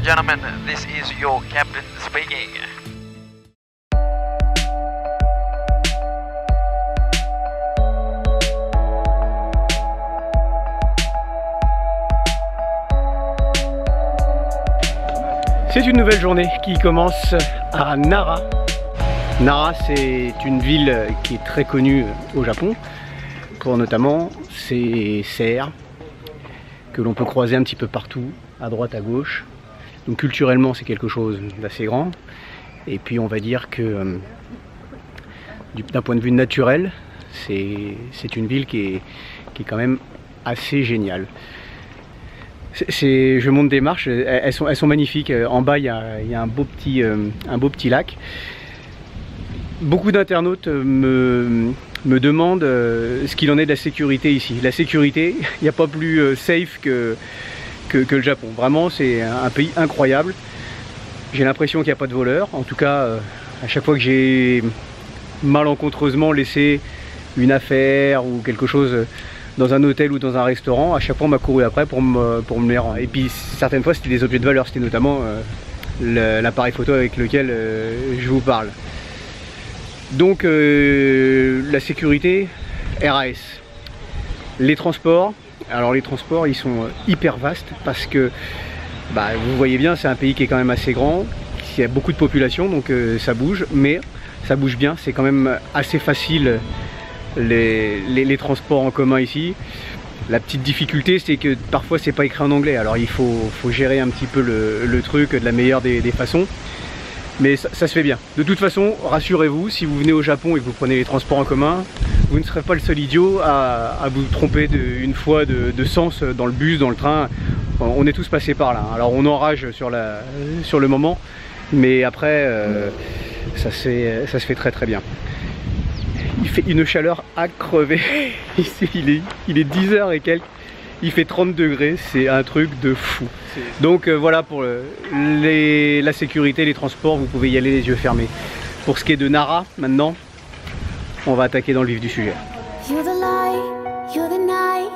gentlemen, this is your captain speaking. C'est une nouvelle journée qui commence à Nara. Nara, c'est une ville qui est très connue au Japon pour notamment ses cerfs que l'on peut croiser un petit peu partout, à droite, à gauche. Donc culturellement, c'est quelque chose d'assez grand. Et puis on va dire que d'un point de vue naturel, c'est une ville qui est quand même assez géniale. Je monte des marches, elles sont magnifiques. En bas, il y a un beau petit lac. Beaucoup d'internautes me demandent ce qu'il en est de la sécurité ici. La sécurité, il n'y a pas plus safe que le Japon. Vraiment, c'est un pays incroyable. J'ai l'impression qu'il n'y a pas de voleurs. En tout cas, à chaque fois que j'ai malencontreusement laissé une affaire ou quelque chose dans un hôtel ou dans un restaurant, à chaque fois on m'a couru après pour me les rendre. Et puis certaines fois c'était des objets de valeur, c'était notamment l'appareil photo avec lequel je vous parle. Donc la sécurité, RAS. Les transports, alors les transports ils sont hyper vastes parce que vous voyez bien, c'est un pays qui est quand même assez grand, il y a beaucoup de population, donc ça bouge, mais ça bouge bien, c'est quand même assez facile. Les transports en commun ici. La petite difficulté, c'est que parfois c'est pas écrit en anglais, alors il faut gérer un petit peu le truc de la meilleure des façons, mais ça se fait bien. De toute façon, rassurez-vous, si vous venez au Japon et que vous prenez les transports en commun, vous ne serez pas le seul idiot à vous tromper une fois de sens dans le bus, dans le train. On est tous passés par là, alors on enrage sur le moment, mais après ça se fait très très bien. Il fait une chaleur à crever. Ici il est 10h et quelques. Il fait 30 degrés, c'est un truc de fou. Donc voilà pour la sécurité, les transports, vous pouvez y aller les yeux fermés. Pour ce qui est de Nara, maintenant, on va attaquer dans le vif du sujet. You're the light, you're the night,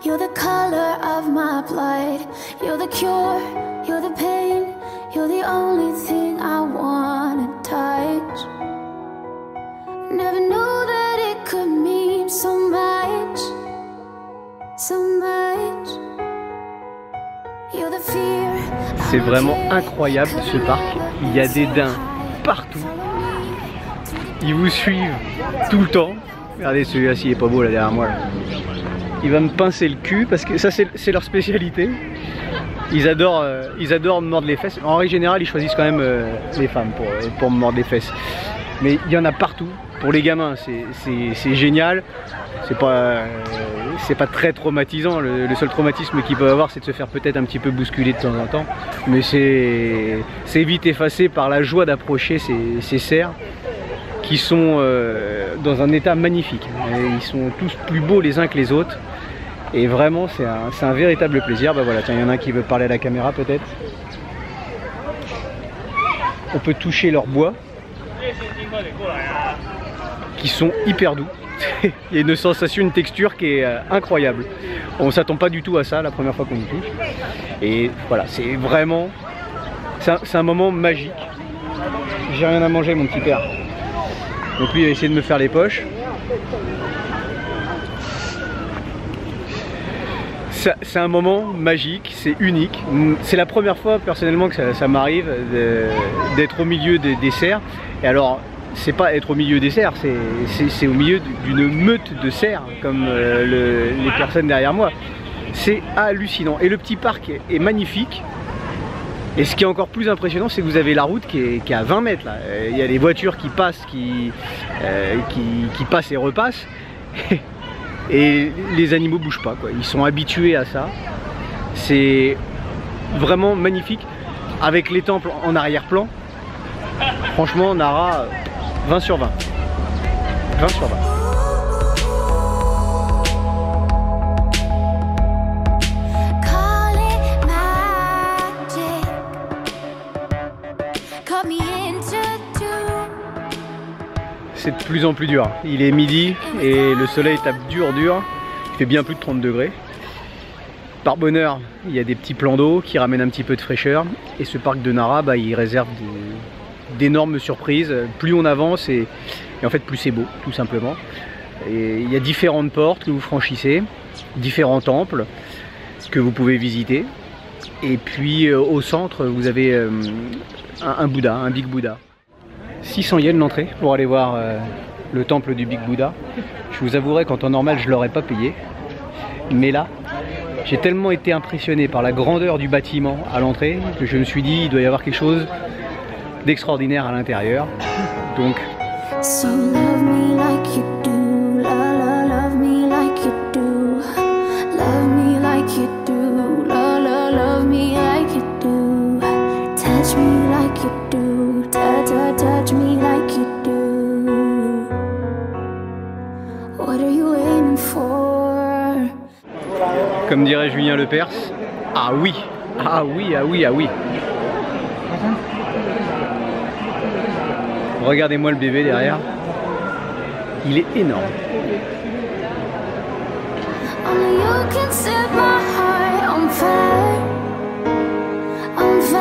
you're the color of my blood. You're the cure, you're the pain, you're the only thing I wanna touch. Never knew that it could mean so much, so much. You're the fear. C'est vraiment incroyable ce parc. Il y a des daims partout. Ils vous suivent tout le temps. Regardez celui-là, s'il est pas beau là derrière moi. Là. Il va me pincer le cul parce que ça c'est leur spécialité. Ils adorent me mordre les fesses. En règle générale, ils choisissent quand même les femmes pour me mordre les fesses. Mais il y en a partout. Pour les gamins, c'est génial. C'est pas très traumatisant. Le seul traumatisme qu'ils peuvent avoir, c'est de se faire peut-être un petit peu bousculer de temps en temps. Mais c'est vite effacé par la joie d'approcher ces cerfs qui sont dans un état magnifique. Ils sont tous plus beaux les uns que les autres. Et vraiment, c'est un véritable plaisir. Voilà, tiens, il y en a un qui veut parler à la caméra peut-être. On peut toucher leur bois, qui sont hyper doux. Il y a une sensation, une texture qui est incroyable. On ne s'attend pas du tout à ça la première fois qu'on y touche. Et voilà, c'est vraiment... C'est un moment magique. J'ai rien à manger mon petit père. Donc lui il va essayer de me faire les poches. C'est un moment magique, c'est unique. C'est la première fois personnellement que ça m'arrive d'être au milieu des cerfs. Et alors, c'est pas être au milieu des cerfs, c'est au milieu d'une meute de cerfs, comme les personnes derrière moi. C'est hallucinant. Et le petit parc est magnifique. Et ce qui est encore plus impressionnant, c'est que vous avez la route qui est à 20 mètres. Là. Il y a des voitures qui passent, qui passent et repassent. Et les animaux bougent pas, quoi. Ils sont habitués à ça. C'est vraiment magnifique. Avec les temples en arrière-plan. Franchement, Nara, 20 sur 20. 20 sur 20. C'est de plus en plus dur. Il est midi et le soleil tape dur. Il fait bien plus de 30 degrés. Par bonheur, il y a des petits plans d'eau qui ramènent un petit peu de fraîcheur. Et ce parc de Nara, bah, il réserve d'énormes surprises. Plus on avance et en fait plus c'est beau, tout simplement. Et il y a différentes portes que vous franchissez, différents temples que vous pouvez visiter. Et puis au centre, vous avez un Bouddha, un Big Bouddha. 600 yens l'entrée pour aller voir le temple du Big Bouddha. Je vous avouerai qu'en temps normal, je ne l'aurais pas payé. Mais là, j'ai tellement été impressionné par la grandeur du bâtiment à l'entrée que je me suis dit il doit y avoir quelque chose d'extraordinaire à l'intérieur. Donc... So love me like you do, love me like you do, love me like you do, love me like you do, touch me like you do, touch me like you do. What are you waiting for? Comme dirait Julien Lepers, ah oui, ah oui, ah oui, ah oui. Regardez-moi le bébé derrière, il est énorme. Only you can set my heart on fire, on fire.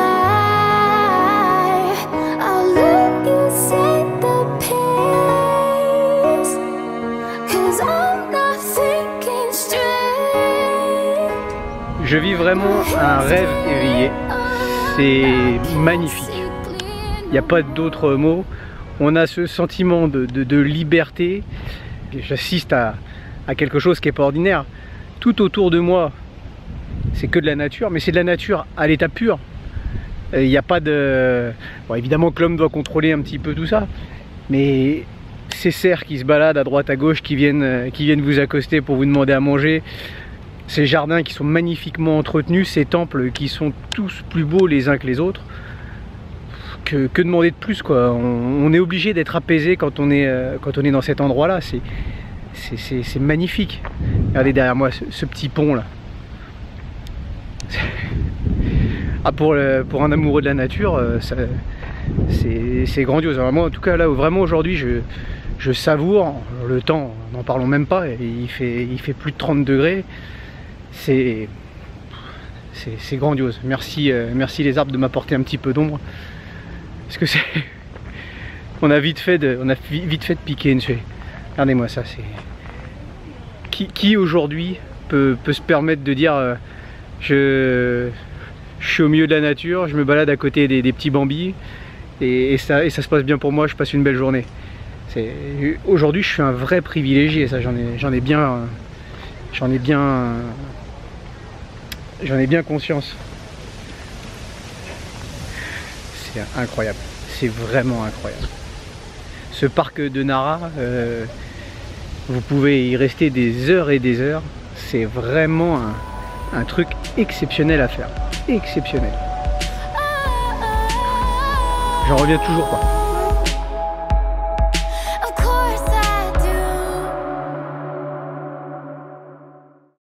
I'll let you set the pace, 'cause I'm not thinking straight. Je vis vraiment un rêve éveillé, c'est magnifique, il n'y a pas d'autre mot. On a ce sentiment de liberté. J'assiste à quelque chose qui n'est pas ordinaire. Tout autour de moi, c'est que de la nature, mais c'est de la nature à l'état pur. Il n'y a pas de... Bon, évidemment que l'homme doit contrôler un petit peu tout ça, mais ces cerfs qui se baladent à droite à gauche, qui viennent vous accoster pour vous demander à manger, ces jardins qui sont magnifiquement entretenus, ces temples qui sont tous plus beaux les uns que les autres. Que demander de plus, quoi. On est obligé d'être apaisé quand on est dans cet endroit là, c'est magnifique. Regardez derrière moi ce petit pont là. Ah, pour un amoureux de la nature, c'est grandiose. Alors moi en tout cas là, vraiment aujourd'hui je savoure le temps, n'en parlons même pas, il fait plus de 30 degrés, c'est grandiose. Merci les arbres de m'apporter un petit peu d'ombre. Parce que c'est... on a vite fait de piquer une suée. Regardez-moi ça, c'est... Qui aujourd'hui peut se permettre de dire je suis au milieu de la nature, je me balade à côté des petits bambis et ça se passe bien pour moi, je passe une belle journée. Aujourd'hui je suis un vrai privilégié, ça j'en ai bien conscience. C'est incroyable, c'est vraiment incroyable. Ce parc de Nara, vous pouvez y rester des heures et des heures. C'est vraiment un truc exceptionnel à faire, exceptionnel. J'en reviens toujours pas.